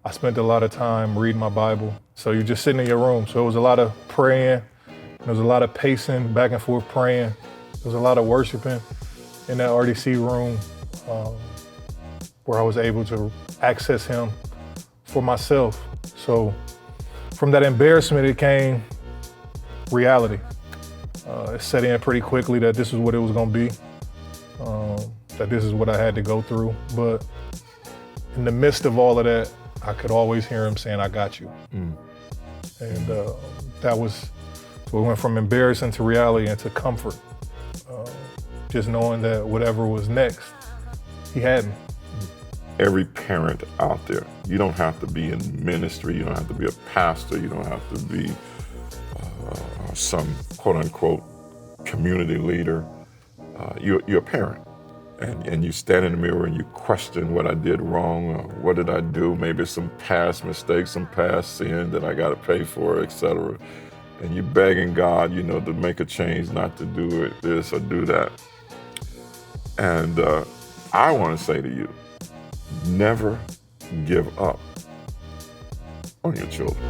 I spent a lot of time reading my Bible. So you're just sitting in your room. So it was a lot of praying. There was a lot of pacing, back and forth praying. There was a lot of worshiping in that RDC room where I was able to access him for myself. So from that embarrassment, it came reality. It set in pretty quickly that this is what it was gonna be, that this is what I had to go through. But in the midst of all of that, I could always hear him saying, "I got you." And that was, so we went from embarrassing to reality and to comfort. Just knowing that whatever was next, he had me. Every parent out there, you don't have to be in ministry, you don't have to be a pastor, you don't have to be some quote unquote community leader. You're a parent. And you stand in the mirror and you question what I did wrong, or what did I do? Maybe some past mistakes, some past sin that I got to pay for, etc. And you're begging God, to make a change, not to do it, this or do that. And I want to say to you, never give up on your children.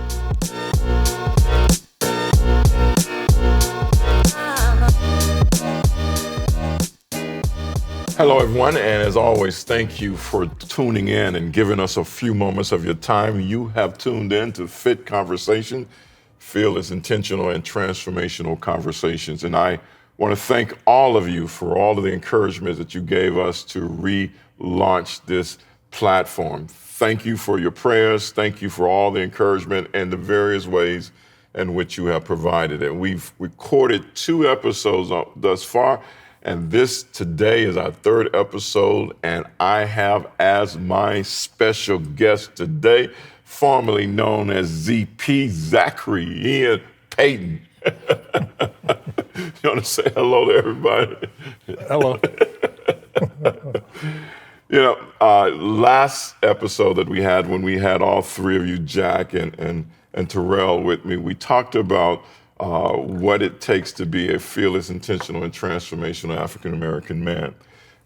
Hello, everyone, and as always, thank you for tuning in and giving us a few moments of your time. You have tuned in to Fit Conversation, Fearless, Intentional, and Transformational Conversations. And I want to thank all of you for all of the encouragement that you gave us to relaunch this platform. Thank you for your prayers. Thank you for all the encouragement and the various ways in which you have provided it. We've recorded 2 episodes thus far. And this today is our 3rd episode, and I have as my special guest today, formerly known as ZP, Zachary and Payton. You want to say hello to everybody? Hello. Last episode that we had, when we had all 3 of you, Jack and Terrell with me, we talked about what it takes to be a fearless, intentional, and transformational African-American man.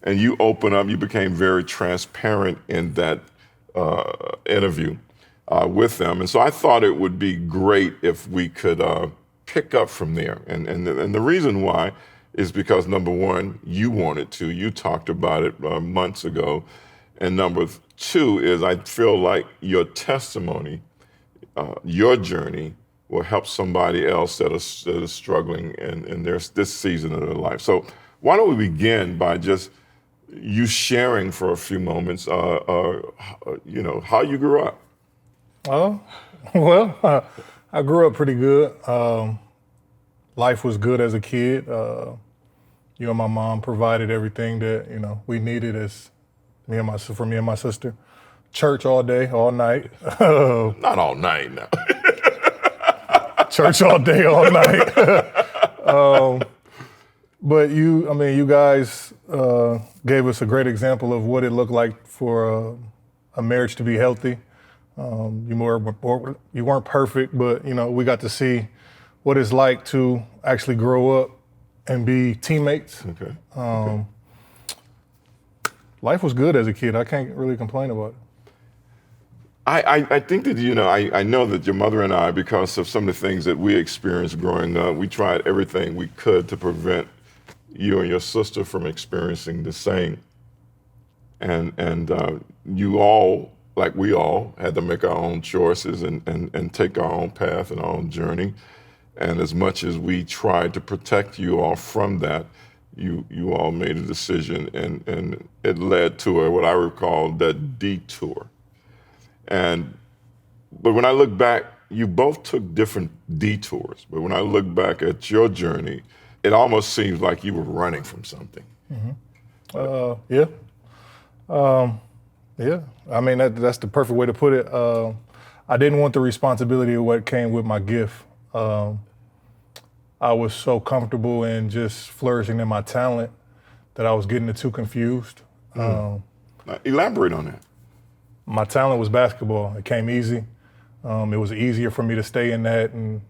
And you open up, you became very transparent in that interview with them. And so I thought it would be great if we could pick up from there. And the reason why is because, number one, you wanted to. You talked about it months ago. And number 2 is I feel like your testimony, your journey, will help somebody else that is struggling in this season of their life. So why don't we begin by just you sharing for a few moments, how you grew up? I grew up pretty good. Life was good as a kid. My mom provided everything that, we needed as for me and my sister. Church all day, all night. Not all night now. Church all day, all night. But you guys gave us a great example of what it looked like for a marriage to be healthy. You weren't perfect, but we got to see what it's like to actually grow up and be teammates. Okay. Life was good as a kid. I can't really complain about it. I think that, I know that your mother and I, because of some of the things that we experienced growing up, we tried everything we could to prevent you and your sister from experiencing the same. And you all, like we all, had to make our own choices and take our own path and our own journey. And as much as we tried to protect you all from that, you all made a decision, and it led to what I would call that detour. But when I look back, you both took different detours. But when I look back at your journey, it almost seems like you were running from something. Mm-hmm. Yeah. I mean, that's the perfect way to put it. I didn't want the responsibility of what came with my gift. I was so comfortable in just flourishing in my talent that I was getting too confused. Now, elaborate on that. My talent was basketball. It came easy. It was easier for me to stay in that and,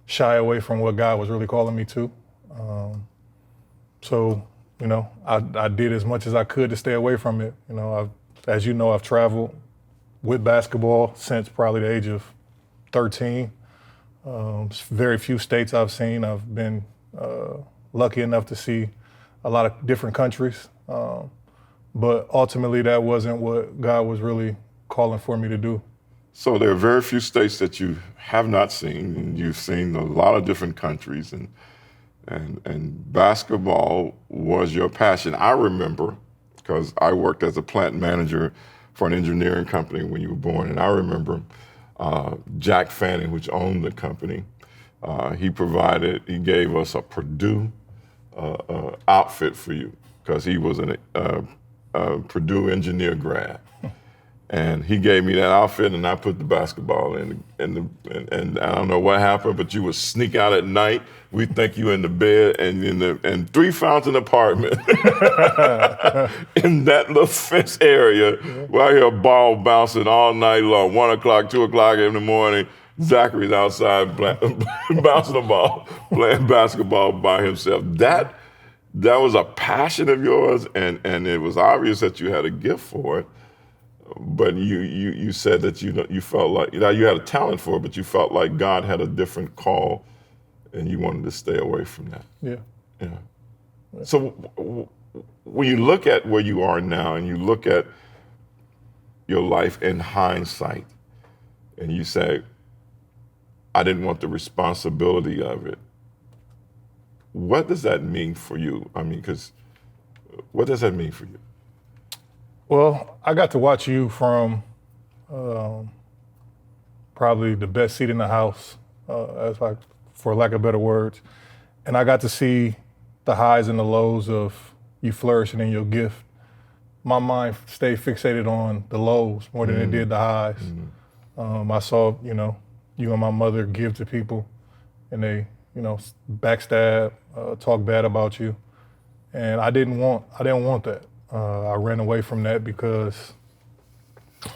shy away from what God was really calling me to. So, I did as much as I could to stay away from it. I As you know, I've traveled with basketball since probably the age of 13. Very few states I've seen. I've been lucky enough to see a lot of different countries. But ultimately, that wasn't what God was really calling for me to do. So there are very few states that you have not seen, and you've seen a lot of different countries, and basketball was your passion. I remember, because I worked as a plant manager for an engineering company when you were born, and I remember Jack Fanning, which owned the company, he gave us a Purdue outfit for you, because he was a Purdue engineer grad. And he gave me that outfit, and I put the basketball in. And I don't know what happened, but you would sneak out at night. We think you in the bed and in the 3 fountain apartment in that little fence area, while your ball bouncing all night long, 1 o'clock, 2 o'clock in the morning. Zachary's outside bouncing the ball, playing basketball by himself. That was a passion of yours, and it was obvious that you had a gift for it. But you said that you felt like you had a talent for it, but you felt like God had a different call, and you wanted to stay away from that. Yeah. So when you look at where you are now, and you look at your life in hindsight, and you say, I didn't want the responsibility of it. What does that mean for you? I mean, what does that mean for you? Well, I got to watch you from probably the best seat in the house, for lack of better words. And I got to see the highs and the lows of you flourishing in your gift. My mind stayed fixated on the lows more than it did the highs. I saw, you and my mother give to people, and they, backstab, talk bad about you. And I didn't want that. I ran away from that because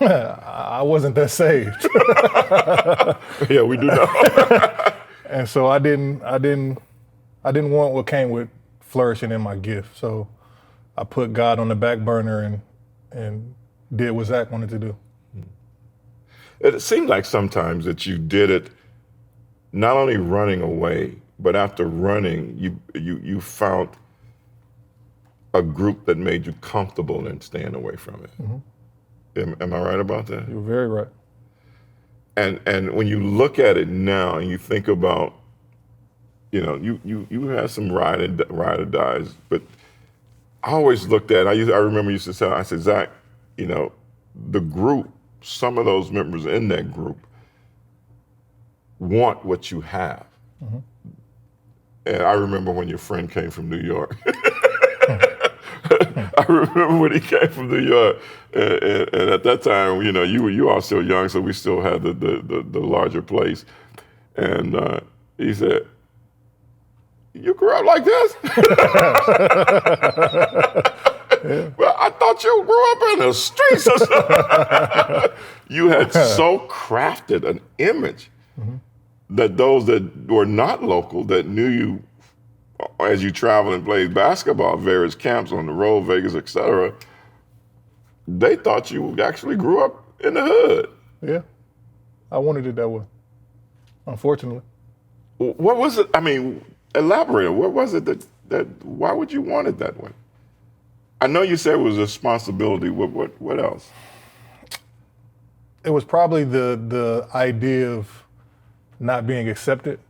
I wasn't that saved. Yeah, we do know. And so I didn't want what came with flourishing in my gift. So I put God on the back burner and did what Zach wanted to do. It seemed like sometimes that you did it not only running away, but after running, you found a group that made you comfortable in staying away from it. Am I right about that? You're very right. And when you look at it now and you think about, you had some ride or dies, but I always looked at, I remember you used to say, I said, Zach, the group, some of those members in that group want what you have. And I remember when your friend came from New York. I remember when he came from New York, and at that time, you all still young, so we still had the larger place. And he said, "You grew up like this?" Well, I thought you grew up in the streets or something. You had so crafted an image that those that were not local, that knew you as you traveled and played basketball, various camps on the road, Vegas, et cetera, they thought you actually grew up in the hood. Yeah, I wanted it that way, unfortunately. What was it? I mean, elaborate. What was it that why would you want it that way? I know you said it was a responsibility. What else? It was probably the idea of not being accepted.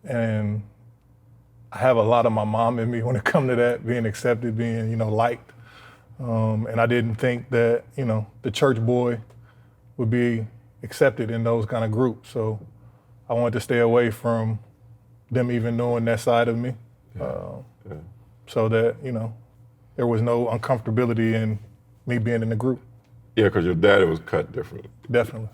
And I have a lot of my mom in me when it comes to that, being accepted, being, liked. And I didn't think that, the church boy would be accepted in those kind of groups. So I wanted to stay away from them even knowing that side of me. So that, there was no uncomfortability in me being in the group. Yeah, because your daddy was cut differently. Definitely.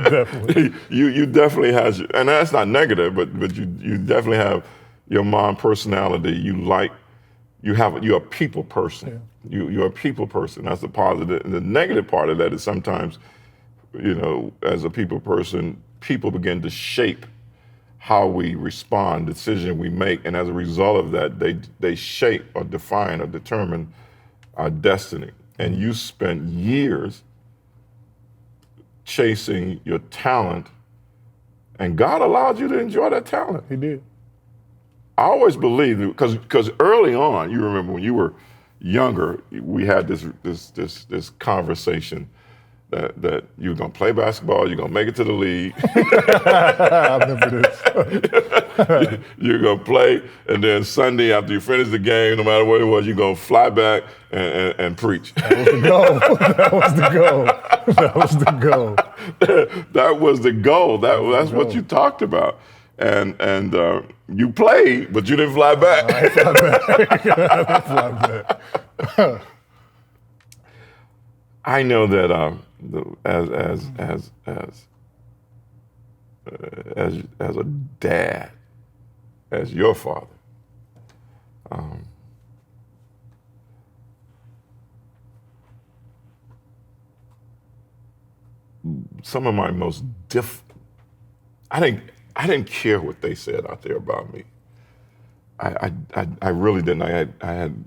Definitely. You definitely has, and that's not negative, but you definitely have your mom personality. You're a people person. Yeah. You're a people person. That's the positive. And the negative part of that is sometimes, as a people person, people begin to shape how we respond, decision we make, and as a result of that, they shape or define or determine our destiny. And you spent years chasing your talent, and God allowed you to enjoy that talent. He did. I always believed, because early on, you remember when you were younger, we had this conversation that you were gonna play basketball, you're gonna make it to the league. I remember this. You're gonna play, and then Sunday after you finish the game, no matter what it was, you're gonna fly back and preach. That was the goal. That was the goal. That was the goal. That was the goal. That's what you talked about. And you played, but you didn't fly back. I fly back. I fly back. I know that as a dad, as your father, some of my most I didn't care what they said out there about me. I really didn't. I had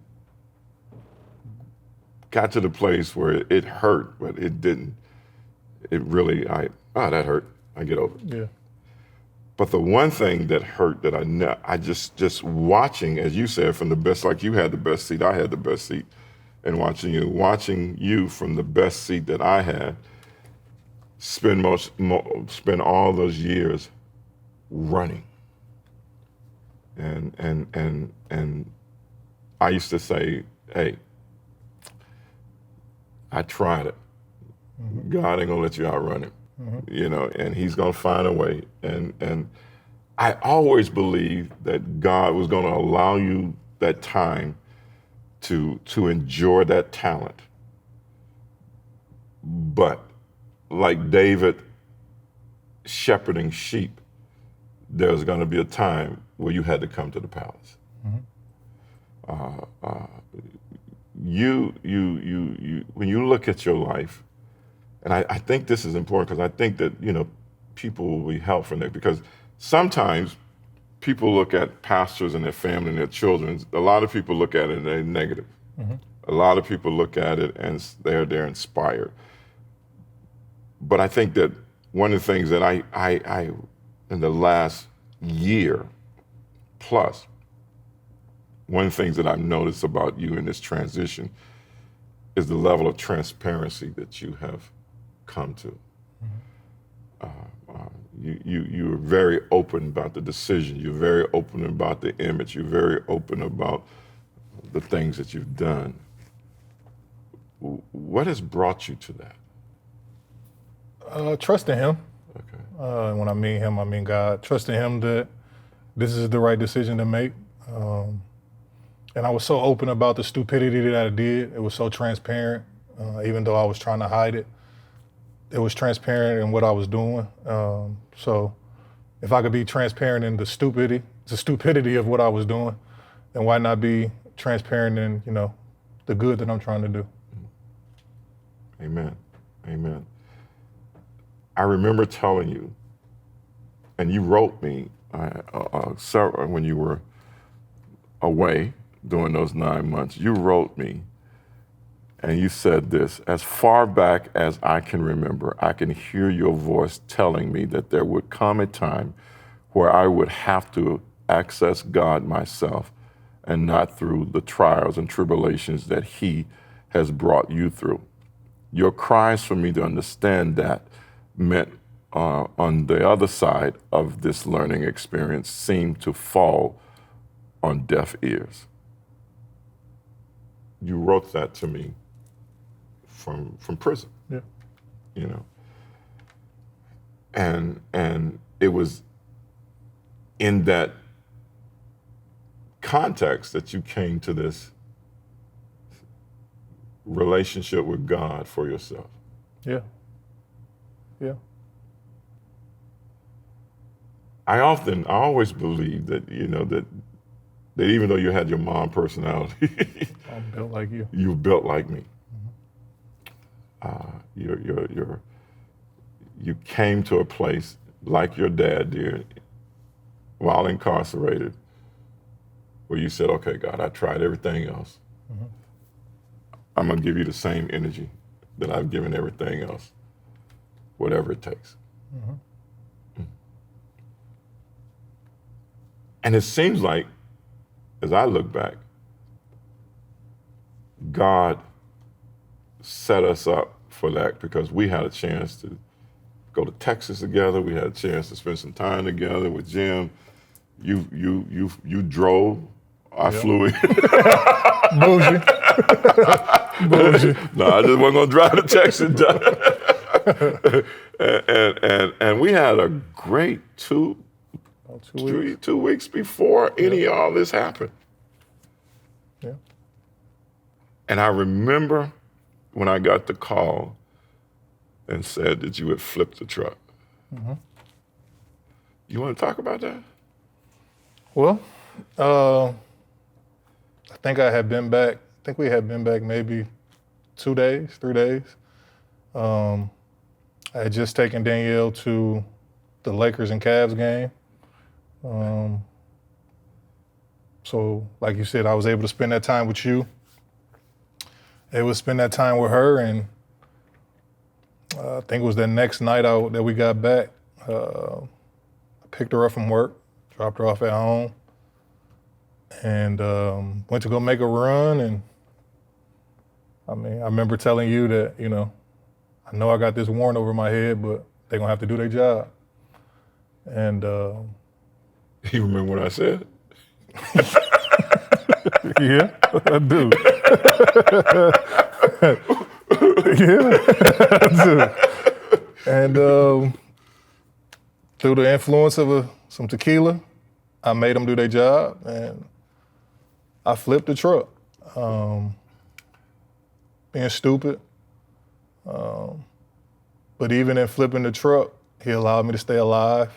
got to the place where it hurt, but it didn't. It really, that hurt. I get over it. Yeah. But the one thing that hurt that I just watching, as you said, from the best, like you had the best seat, I had the best seat, and watching you from the best seat that I had, spend all those years running. And I used to say, hey, I tried it. Mm-hmm. God ain't gonna let you outrun him, and he's gonna find a way. And I always believed that God was gonna allow you that time to enjoy that talent. But like David shepherding sheep, there's gonna be a time where you had to come to the palace. Mm-hmm. You when you look at your life, and I think this is important because I think that people will be helped from that, because sometimes people look at pastors and their family and their children. A lot of people look at it and they're negative. Mm-hmm. A lot of people look at it and they're inspired. But I think that one of the things that I in the last year plus, one of the things that I've noticed about you in this transition is the level of transparency that you have come to. Mm-hmm. You're very open about the decision. You're very open about the image. You're very open about the things that you've done. What has brought you to that? Trusting him. Okay. When I mean him, I mean God. Trusting him that this is the right decision to make. And I was so open about the stupidity that I did. It was so transparent, even though I was trying to hide it. It was transparent in what I was doing. So if I could be transparent in the stupidity of what I was doing, then why not be transparent in, the good that I'm trying to do? Amen. Amen. I remember telling you, and you wrote me when you were away during those 9 months, you wrote me and you said this: as far back as I can remember, I can hear your voice telling me that there would come a time where I would have to access God myself and not through the trials and tribulations that he has brought you through. Your cries for me to understand that meant on the other side of this learning experience seemed to fall on deaf ears. You wrote that to me from prison. Yeah. And it was in that context that you came to this relationship with God for yourself. Yeah. Yeah. I always believe that, that even though you had your mom personality, I'm built like you. You built like me. Mm-hmm. You came to a place like your dad did while incarcerated, where you said, okay, God, I tried everything else. Mm-hmm. I'm going to give you the same energy that I've given everything else, whatever it takes. Mm. And it seems like, as I look back, God set us up for that because we had a chance to go to Texas together. We had a chance to spend some time together with Jim. You drove. I flew in. Bougie. Bougie. No, I just wasn't gonna drive to Texas. and we had a great 2 weeks before any of all this happened. Yeah. And I remember when I got the call and said that you had flipped the truck. Mm-hmm. You want to talk about that? Well, I think I had been back. I think we had been back maybe 2 days, 3 days. I had just taken Danielle to the Lakers and Cavs game. So, like you said, I was able to spend that time with you. Able to spend that time with her, and I think it was the next night out that we got back. I picked her up from work, dropped her off at home, and went to go make a run. And I mean, I remember telling you that, you know I got this warrant over my head, but they're gonna have to do their job. And you remember what I said? Yeah, I do. Yeah, I do. And through the influence of some tequila, I made them do their job, and I flipped the truck. Being stupid. But even in flipping the truck, he allowed me to stay alive.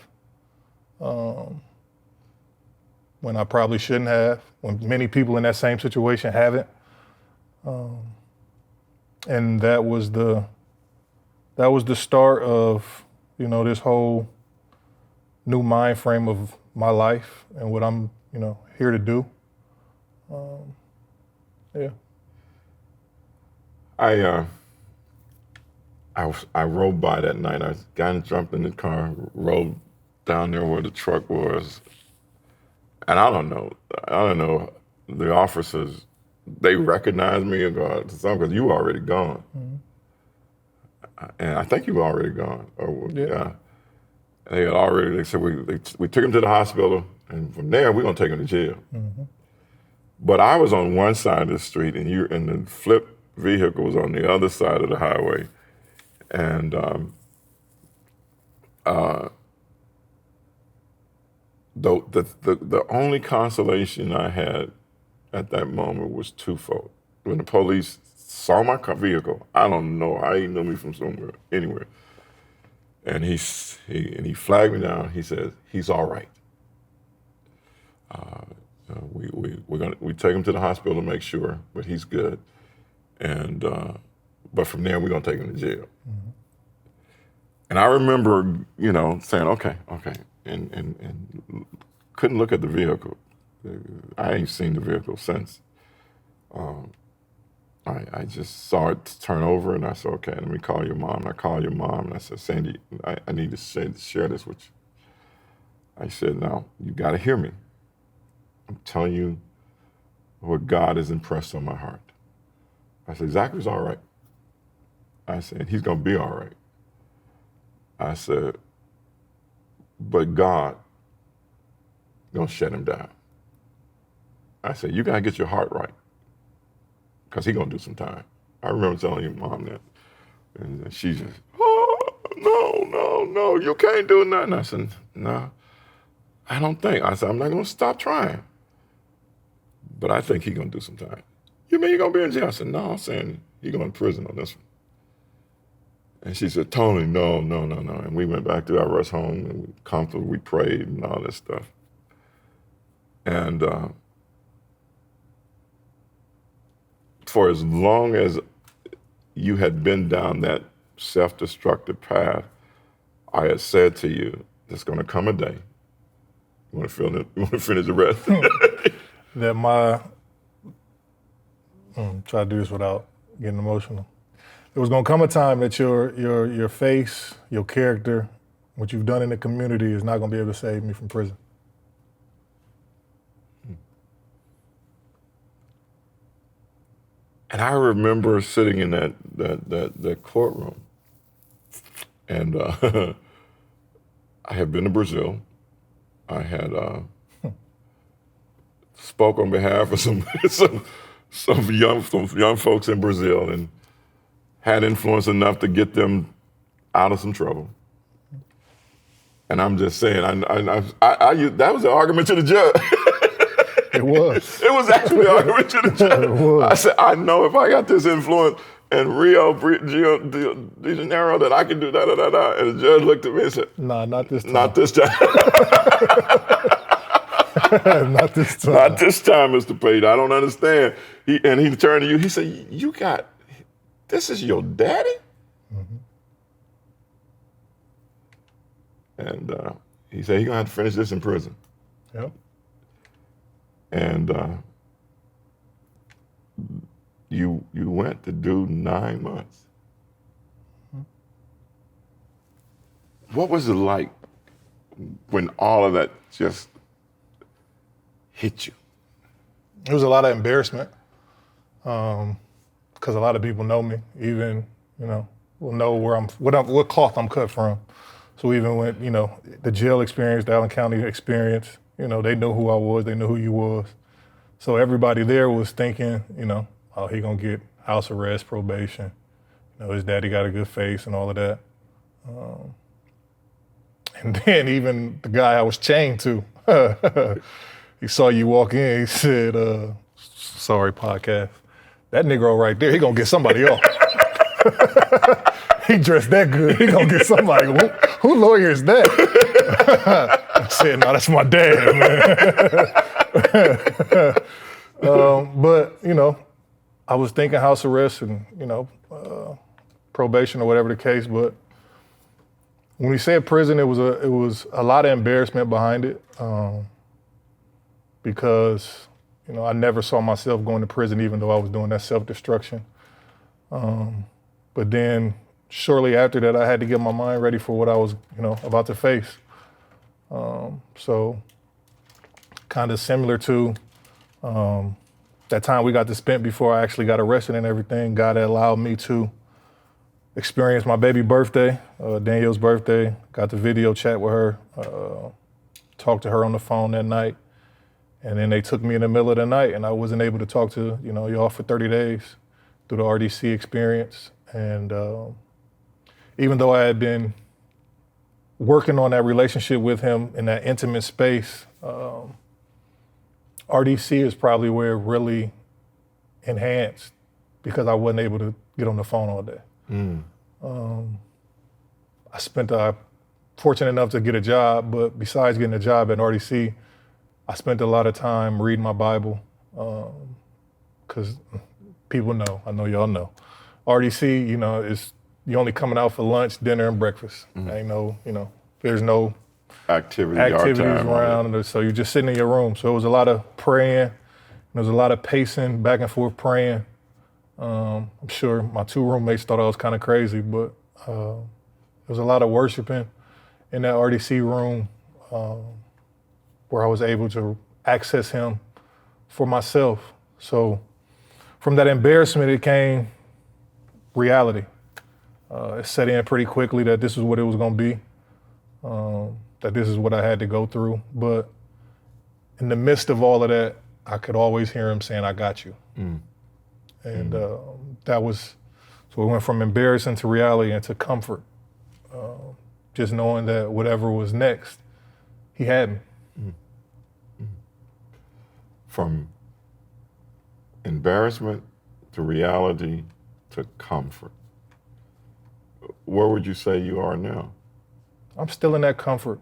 When I probably shouldn't have, when many people in that same situation haven't. And that was the start of, this whole new mind frame of my life and what I'm, here to do. Yeah. I rode by that night. I got and jumped in the car, rode down there where the truck was. And I don't know, the officers, they recognized me and go, because you were already gone. Mm-hmm. And I think you were already gone. Yeah. They said, we took him to the hospital, and from there, we're gonna take him to jail. Mm-hmm. But I was on one side of the street, and the flip vehicle was on the other side of the highway. And the only consolation I had at that moment was twofold. When the police saw my vehicle, I don't know how he knew me from anywhere, and he flagged me down. He said, "He's all right. We take him to the hospital to make sure, but he's good. And but from there we're gonna take him to jail." Mm-hmm. And I remember, saying, okay, and couldn't look at the vehicle. I ain't seen the vehicle since. I just saw it turn over, and I said, okay, let me call your mom. And I called your mom, and I said, Sandy, I need to share this with you. I said, now, you got to hear me. I'm telling you what God has impressed on my heart. I said, Zachary's all right. I said, he's going to be all right. I said, but God going to shut him down. I said, you got to get your heart right, because he's going to do some time. I remember telling your mom that. And she just, no, you can't do nothing. I said, no, I don't think. I said, I'm not going to stop trying. But I think he's going to do some time. You mean you're going to be in jail? I said, no, I'm saying he's going to prison on this one. And she said, Tony, no. And we went back to our rest home, and we prayed and all that stuff. And for as long as you had been down that self-destructive path, I had said to you, there's going to come a day. You want to finish the rest? That try to do this without getting emotional. There was gonna come a time that your face, your character, what you've done in the community is not gonna be able to save me from prison. And I remember sitting in that courtroom, and I had been to Brazil. I had spoke on behalf of some young folks in Brazil, and had influence enough to get them out of some trouble. And I'm just saying, that was an argument to the judge. It was. It was actually an argument to the judge. I said, I know if I got this influence in Rio de Janeiro that I can do da-da-da-da. And the judge looked at me and said, Nah, not this time. Not this time. Not this time. Not this time, Mr. Payton. I don't understand. He turned to you, he said, this is your daddy? Mm-hmm. And he said, he's gonna have to finish this in prison. Yep. And you went to do 9 months. What was it like when all of that just hit you? It was a lot of embarrassment, because a lot of people know me, even, will know what cloth I'm cut from. So even when, the jail experience, the Allen County experience, they knew who I was, they knew who you was. So everybody there was thinking, oh, he gonna get house arrest, probation. His daddy got a good face and all of that. And then even the guy I was chained to, he saw you walk in, he said, sorry, podcast. That Negro right there, he gonna get somebody off. He dressed that good, he gonna get somebody. Who lawyer is that? I said, no, that's my dad, man. But, I was thinking house arrest and, probation or whatever the case, but when we said prison, it was a lot of embarrassment behind it, because, I never saw myself going to prison even though I was doing that self-destruction. But then shortly after that, I had to get my mind ready for what I was, about to face. So kind of similar to that time we got to spend before I actually got arrested and everything, God had allowed me to experience my baby birthday, Danielle's birthday, got the video chat with her, talked to her on the phone that night. And then they took me in the middle of the night and I wasn't able to talk to, y'all for 30 days through the RDC experience. And even though I had been working on that relationship with him in that intimate space, RDC is probably where it really enhanced because I wasn't able to get on the phone all day. I fortunate enough to get a job, but besides getting a job at RDC, I spent a lot of time reading my Bible, because people know, I know y'all know. RDC, is you only coming out for lunch, dinner, and breakfast. Ain't no, there's no activities around, so you're just sitting in your room. So it was a lot of praying, there was a lot of pacing, back and forth praying. I'm sure my two roommates thought I was kind of crazy, but there was a lot of worshiping in that RDC room, where I was able to access him for myself. So from that embarrassment, it came reality. It set in pretty quickly that this is what it was gonna be, that this is what I had to go through. But in the midst of all of that, I could always hear him saying, I got you. And that was, so we went from embarrassing to reality and to comfort. Just knowing that whatever was next, he had me. From embarrassment to reality to comfort. Where would you say you are now? I'm still in that comfort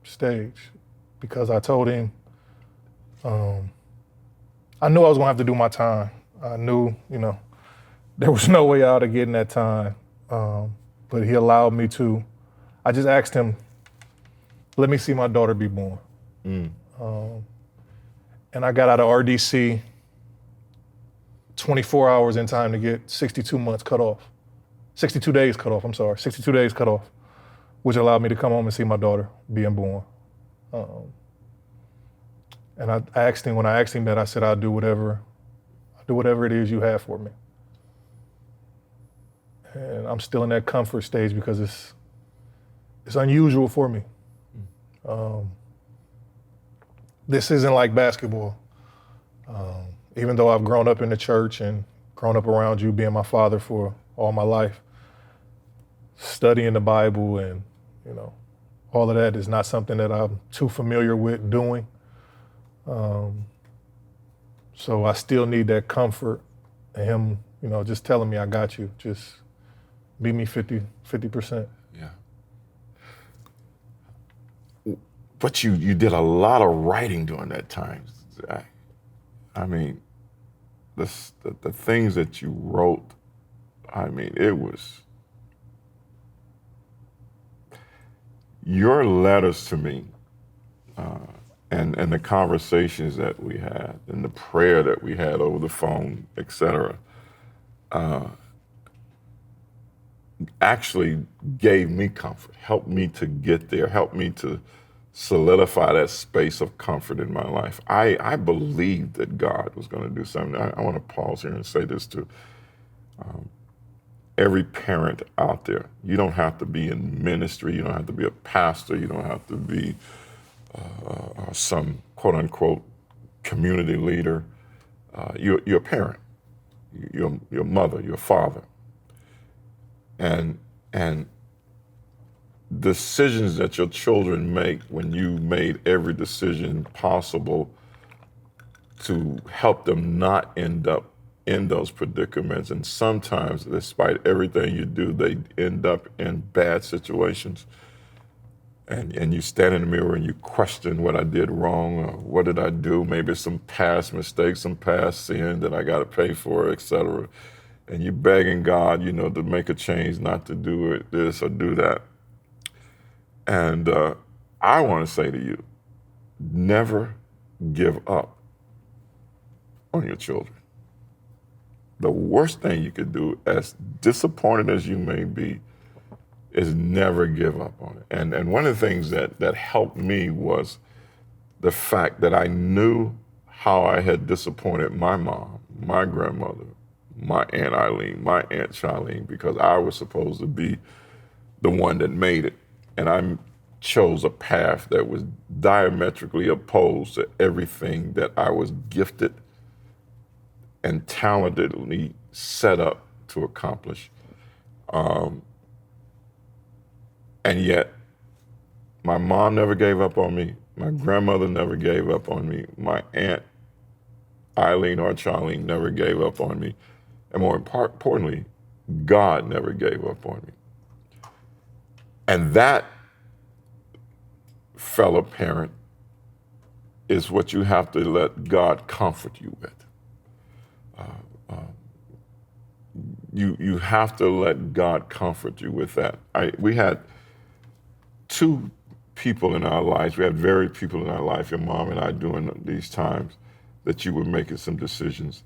stage because I told him, I knew I was gonna have to do my time. I knew, there was no way out of getting that time, but he allowed me to. I just asked him, let me see my daughter be born. And I got out of RDC 24 hours in time to get 62 months cut off. 62 days cut off, 62 days cut off, which allowed me to come home and see my daughter being born. And I asked him, when I asked him that, I said, I'll do whatever it is you have for me. And I'm still in that comfort stage because it's unusual for me. This isn't like basketball. Even though I've grown up in the church and grown up around you being my father for all my life, studying the Bible and, all of that is not something that I'm too familiar with doing. So I still need that comfort and him, just telling me, I got you. Just be me 50%. Yeah. But you did a lot of writing during that time, Zach. I mean, the things that you wrote, it was, your letters to me, and the conversations that we had, and the prayer that we had over the phone, et cetera, actually gave me comfort, helped me to get there, helped me to solidify that space of comfort in my life. I believed that God was going to do something. I want to pause here and say this to every parent out there. You don't have to be in ministry. You don't have to be a pastor. You don't have to be some quote unquote community leader. You're a parent. You're a mother. You're a father. And decisions that your children make, when you made every decision possible to help them not end up in those predicaments. And sometimes, despite everything you do, they end up in bad situations. And you stand in the mirror and you question what I did wrong, or what did I do? Maybe some past mistakes, some past sin that I got to pay for, et cetera. And you're begging God, to make a change, not to do it, this or do that. And I want to say to you, never give up on your children. The worst thing you could do, as disappointed as you may be, is never give up on it. And one of the things that helped me was the fact that I knew how I had disappointed my mom, my grandmother, my Aunt Eileen, my Aunt Charlene, because I was supposed to be the one that made it. And I chose a path that was diametrically opposed to everything that I was gifted and talentedly set up to accomplish. And yet, my mom never gave up on me. My grandmother never gave up on me. My Aunt Eileen or Charlene never gave up on me. And more importantly, God never gave up on me. And that, fellow parent, is what you have to let God comfort you with. You have to let God comfort you with that. We had two people in our lives, we had varied people in our life, your mom and I, during these times that you were making some decisions.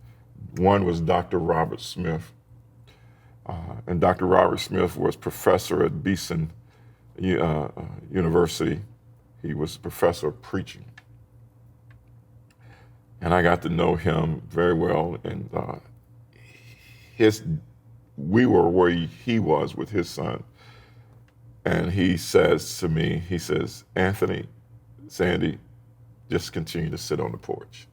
One was Dr. Robert Smith. And Dr. Robert Smith was professor at Beeson University. He was a professor of preaching. And I got to know him very well. And we were where he was with his son. And he says to me, Anthony, Sandy, just continue to sit on the porch.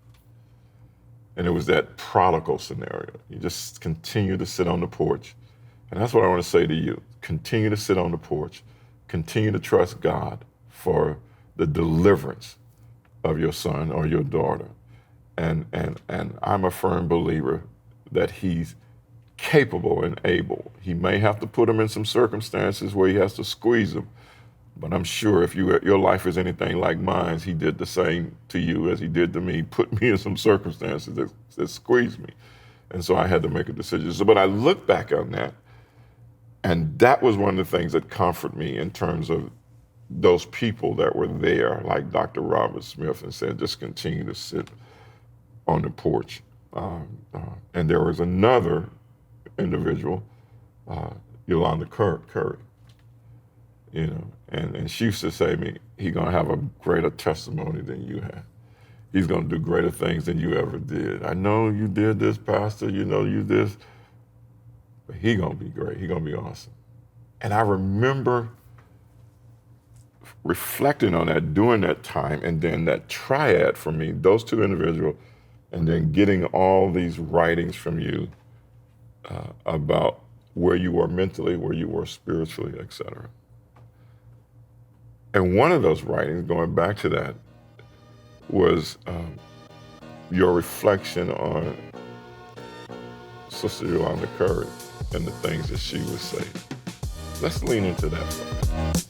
And it was that prodigal scenario. You just continue to sit on the porch. And that's what I want to say to you. Continue to sit on the porch. Continue to trust God for the deliverance of your son or your daughter. And I'm a firm believer that he's capable and able. He may have to put him in some circumstances where he has to squeeze him. But I'm sure if your life is anything like mine, he did the same to you as he did to me, put me in some circumstances that squeezed me. And so I had to make a decision. But I look back on that, and that was one of the things that comforted me in terms of those people that were there, like Dr. Robert Smith, and said, just continue to sit on the porch. And there was another individual, Yolanda Curry, and she used to say to me, he's gonna have a greater testimony than you have. He's gonna do greater things than you ever did. I know you did this, Pastor, you this, but he gonna be great, he gonna be awesome. And I remember reflecting on that during that time, and then that triad for me, those two individuals, and then getting all these writings from you about where you were mentally, where you were spiritually, et cetera. And one of those writings, going back to that, was your reflection on Sister Yolanda Curry and the things that she would say. Let's lean into that for a minute.